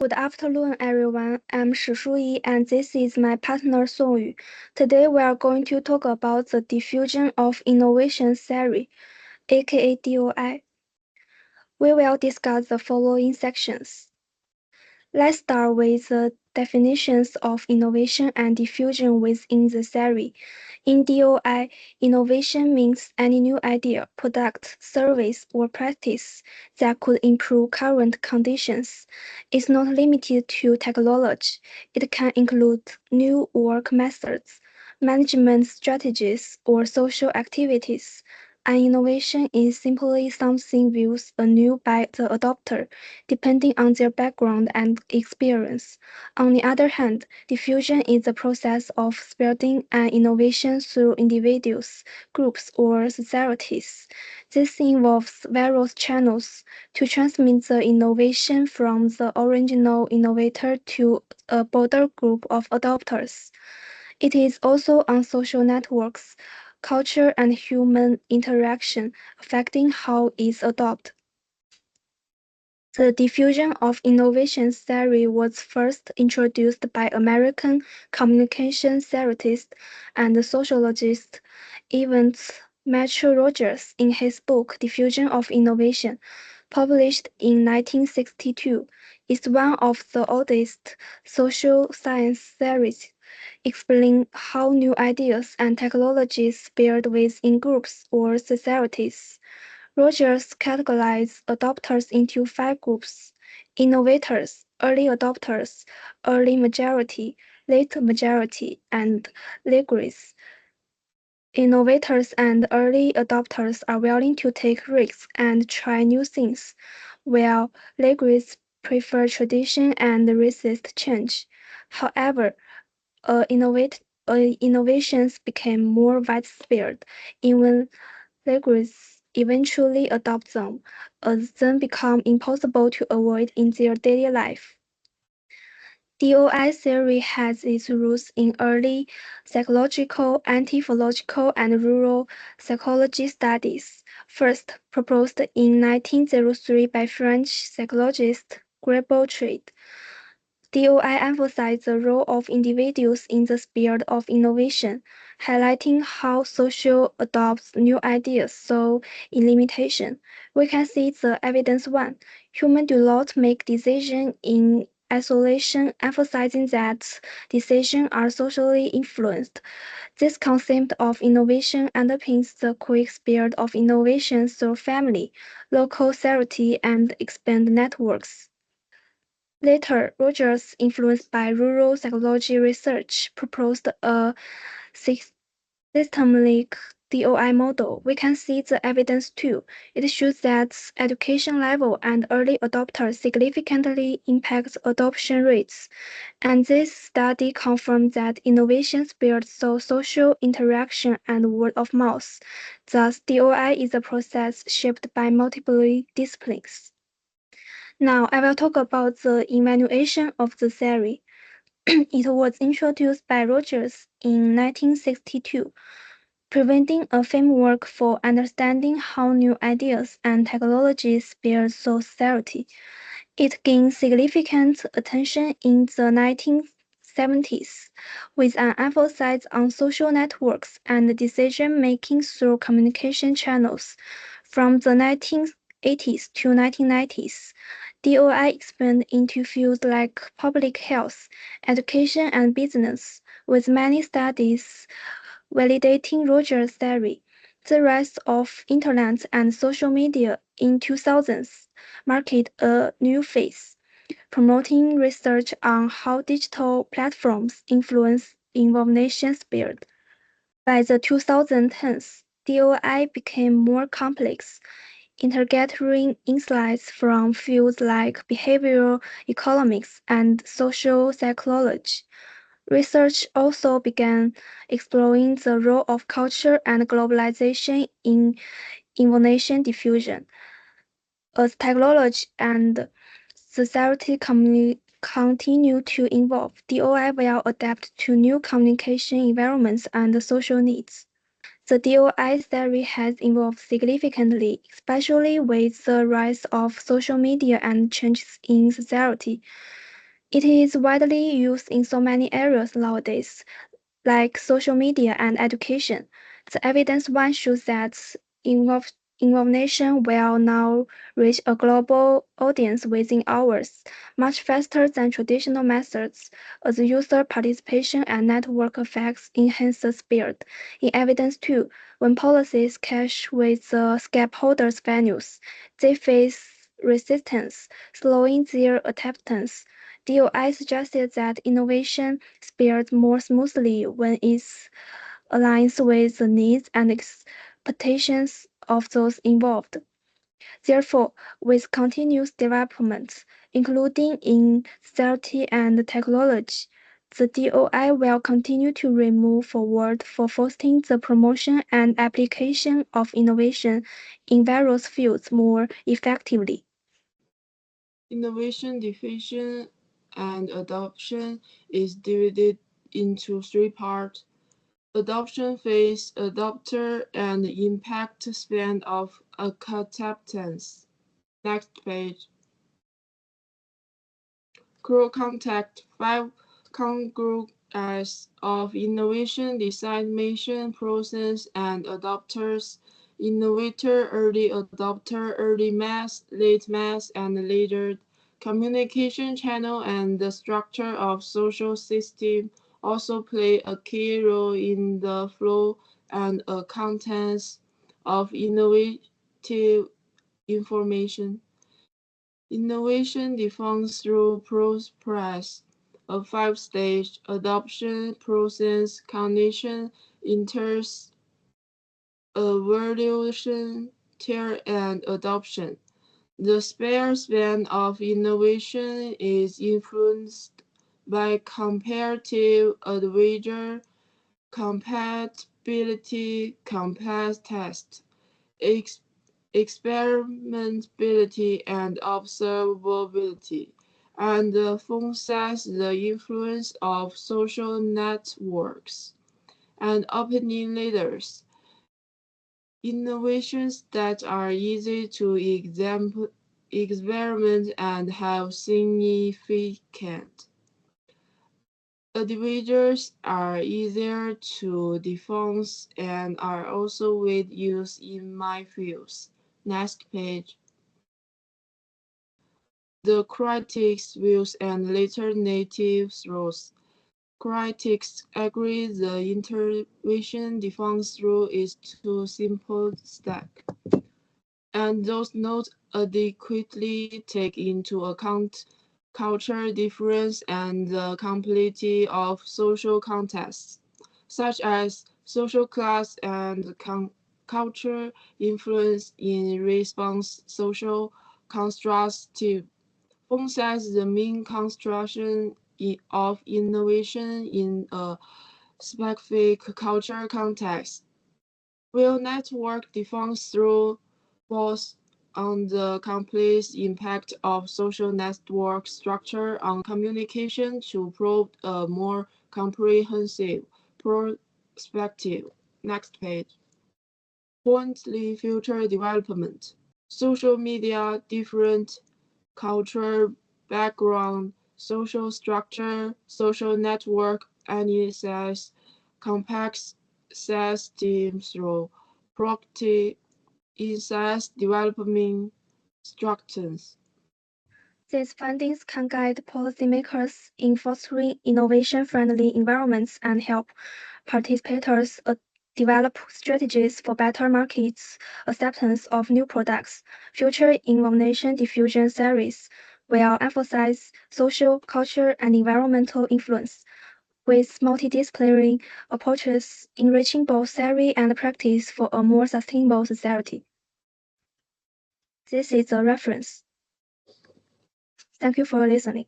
Good afternoon, everyone. I'm Shishui, and this is my partner Songyu. Today, we are going to talk about the diffusion of innovation theory, aka DOI. We will discuss the following sections. Let's start with the definitions of innovation and diffusion within the theory. In DOI, innovation means any new idea, product, service, or practice that could improve current conditions. It's not limited to technology. It can include new work methods, management strategies, or social activities. An innovation is simply something viewed anew by the adopter, depending on their background and experience. On the other hand, diffusion is the process of spreading an innovation through individuals, groups, or societies. This involves various channels to transmit the innovation from the original innovator to a broader group of adopters. It is also on social networks, culture, and human interaction, affecting how it's adopted. The diffusion of innovation theory was first introduced by American communication theorist and sociologist Evans Matthew Rogers in his book Diffusion of Innovation, published in 1962. It's one of the oldest social science theories, explaining how new ideas and technologies spread within groups or societies. Rogers categorized adopters into 5 groups: innovators, early adopters, early majority, late majority, and laggards. Innovators and early adopters are willing to take risks and try new things, while laggards prefer tradition and resist change. However, innovations became more widespread, even laggards eventually adopt them, as they become impossible to avoid in their daily life. DOI theory has its roots in early psychological, anthropological, and rural psychology studies, first proposed in 1903 by French psychologist Grebeau. DOI emphasized the role of individuals in the spirit of innovation, highlighting how social adopts new ideas so in limitation. We can see the evidence 1. Humans do not make decisions in isolation, emphasizing that decisions are socially influenced. This concept of innovation underpins the quick spirit of innovation through family, local authority, and expanded networks. Later, Rogers, influenced by rural psychology research, proposed a systemic DOI model. We can see the evidence too. It shows that education level and early adopters significantly impact adoption rates, and this study confirmed that innovation spreads through social interaction and word of mouth. Thus, DOI is a process shaped by multiple disciplines. Now, I will talk about the evaluation of the theory. It was introduced by Rogers in 1962, providing a framework for understanding how new ideas and technologies spread society. It gained significant attention in the 1970s, with an emphasis on social networks and decision-making through communication channels. From the 1980s to 1990s, DOI expanded into fields like public health, education, and business, with many studies validating Rogers' theory. The rise of Internet and social media in 2000s marked a new phase, promoting research on how digital platforms influence innovation spread. By the 2010s, DOI became more complex, integrating insights from fields like behavioral economics and social psychology. Research also began exploring the role of culture and globalization in innovation diffusion. As technology and society continue to evolve, DOI will adapt to new communication environments and social needs. The DOI theory has evolved significantly, especially with the rise of social media and changes in society. It is widely used in so many areas nowadays, like social media and education. The evidence one shows that innovation will now reach a global audience within hours, much faster than traditional methods, as user participation and network effects enhance the speed. In evidence two, when policies clash with the scaffolders' values, they face resistance, slowing their acceptance. DOI suggested that innovation spreads more smoothly when it aligns with the needs and expectations of those involved. Therefore, with continuous development, including in society and technology, the DOI will continue to move forward for fostering the promotion and application of innovation in various fields more effectively. Innovation diffusion and adoption is divided into three parts: adoption phase, adopter, and impact span of acceptance. Next page. Crew contact 5 congruence of innovation dissemination process and adopters, innovator, early adopter, early mass, late mass, and later communication channel and the structure of social system also play a key role in the flow and contents of innovative information. Innovation defines through process, a five-stage adoption process: cognition, interest, evaluation, test, and adoption. The span of innovation is influenced by comparative advantage, compatibility, compass test, experimentability and observability, and emphasize the influence of social networks and opinion leaders. Innovations that are easy to experiment and have significant advantages are easier to define and are also with use in my fields. Next page. The critics' views and alternative thoughts. Critics agree the intervention defines through is too simple stack, and does not adequately take into account cultural difference and the complexity of social contexts, such as social class and culture influence in response social constructive emphasize the main construction of innovation in a specific cultural context. Will network defines through both on the complex impact of social network structure on communication to probe a more comprehensive perspective. Next page. Pointedly future development. Social media, different cultural background, social structure, social network analysis, complex systems through property insights development structures. These findings can guide policymakers in fostering innovation-friendly environments and help participators develop strategies for better market acceptance of new products. Future Innovation Diffusion series will emphasize social, cultural, and environmental influence, with multidisciplinary approaches enriching both theory and practice for a more sustainable society. This is a reference. Thank you for listening.